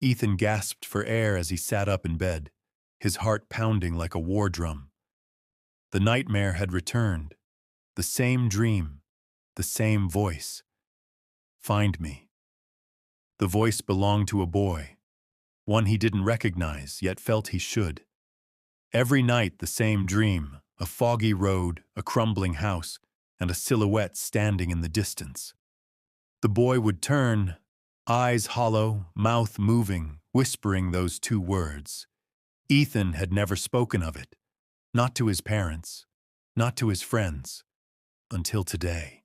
Ethan gasped for air as he sat up in bed, his heart pounding like a war drum. The nightmare had returned. The same dream, the same voice. Find me. The voice belonged to a boy, one he didn't recognize, yet felt he should. Every night the same dream, a foggy road, a crumbling house, and a silhouette standing in the distance. The boy would turn, eyes hollow, mouth moving, whispering those two words. Ethan had never spoken of it, not to his parents, not to his friends, until today.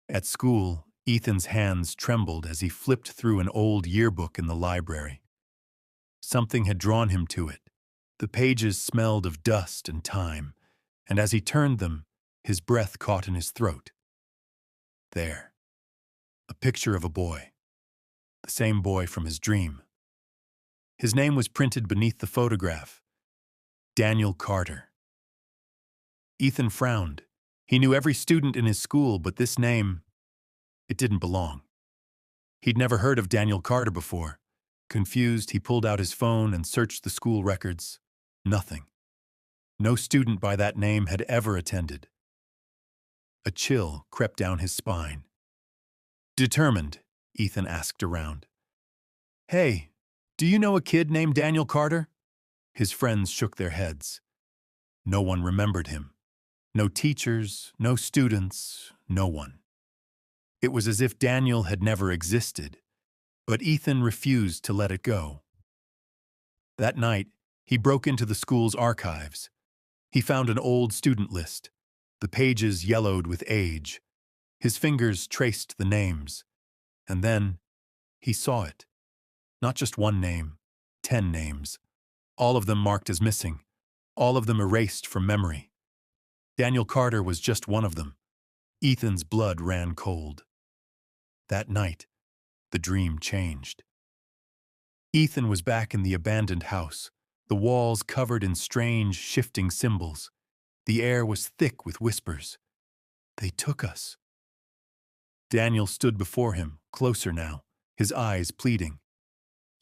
At school, Ethan's hands trembled as he flipped through an old yearbook in the library. Something had drawn him to it. The pages smelled of dust and time, and as he turned them, his breath caught in his throat. There. A picture of a boy. The same boy from his dream. His name was printed beneath the photograph. Daniel Carter. Ethan frowned. He knew every student in his school, but this name, it didn't belong. He'd never heard of Daniel Carter before. Confused, he pulled out his phone and searched the school records. Nothing. No student by that name had ever attended. A chill crept down his spine. Determined, Ethan asked around. Hey, do you know a kid named Daniel Carter? His friends shook their heads. No one remembered him. No teachers, no students, no one. It was as if Daniel had never existed, but Ethan refused to let it go. That night, he broke into the school's archives. He found an old student list, the pages yellowed with age. His fingers traced the names, and then he saw it. Not just one name, 10 names, all of them marked as missing, all of them erased from memory. Daniel Carter was just one of them. Ethan's blood ran cold. That night, the dream changed. Ethan was back in the abandoned house, the walls covered in strange, shifting symbols. The air was thick with whispers. They took us. Daniel stood before him, closer now, his eyes pleading.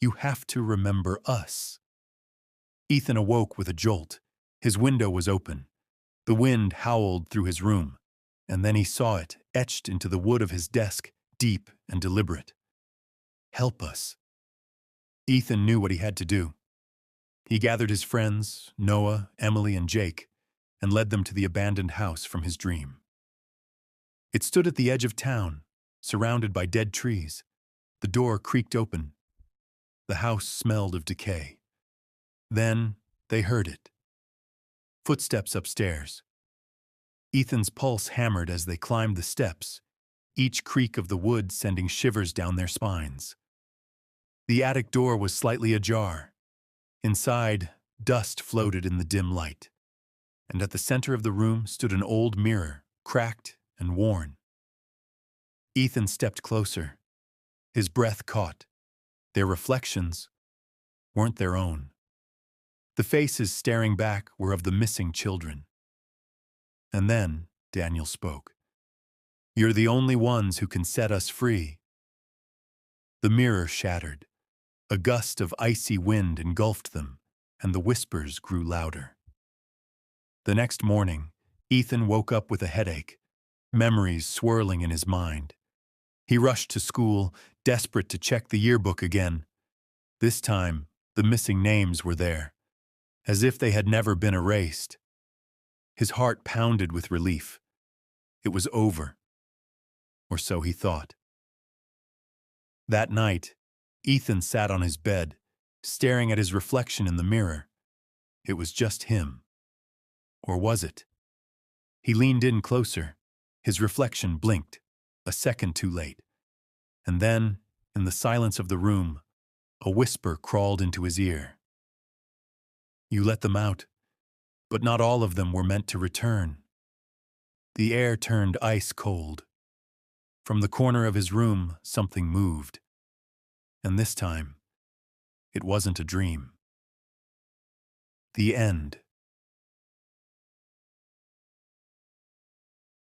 You have to remember us. Ethan awoke with a jolt. His window was open. The wind howled through his room, and then he saw it, etched into the wood of his desk, deep and deliberate. Help us. Ethan knew what he had to do. He gathered his friends, Noah, Emily, and Jake, and led them to the abandoned house from his dream. It stood at the edge of town, surrounded by dead trees. The door creaked open. The house smelled of decay. Then they heard it. Footsteps upstairs. Ethan's pulse hammered as they climbed the steps, each creak of the wood sending shivers down their spines. The attic door was slightly ajar. Inside, dust floated in the dim light, and at the center of the room stood an old mirror, cracked and worn. Ethan stepped closer. His breath caught. Their reflections weren't their own. The faces staring back were of the missing children. And then Daniel spoke. You're the only ones who can set us free. The mirror shattered. A gust of icy wind engulfed them, and the whispers grew louder. The next morning, Ethan woke up with a headache, memories swirling in his mind. He rushed to school, desperate to check the yearbook again. This time, the missing names were there, as if they had never been erased. His heart pounded with relief. It was over, or so he thought. That night, Ethan sat on his bed, staring at his reflection in the mirror. It was just him. Or was it? He leaned in closer. His reflection blinked, a second too late. And then, in the silence of the room, a whisper crawled into his ear. You let them out, but not all of them were meant to return. The air turned ice cold. From the corner of his room, something moved. And this time, it wasn't a dream. The end.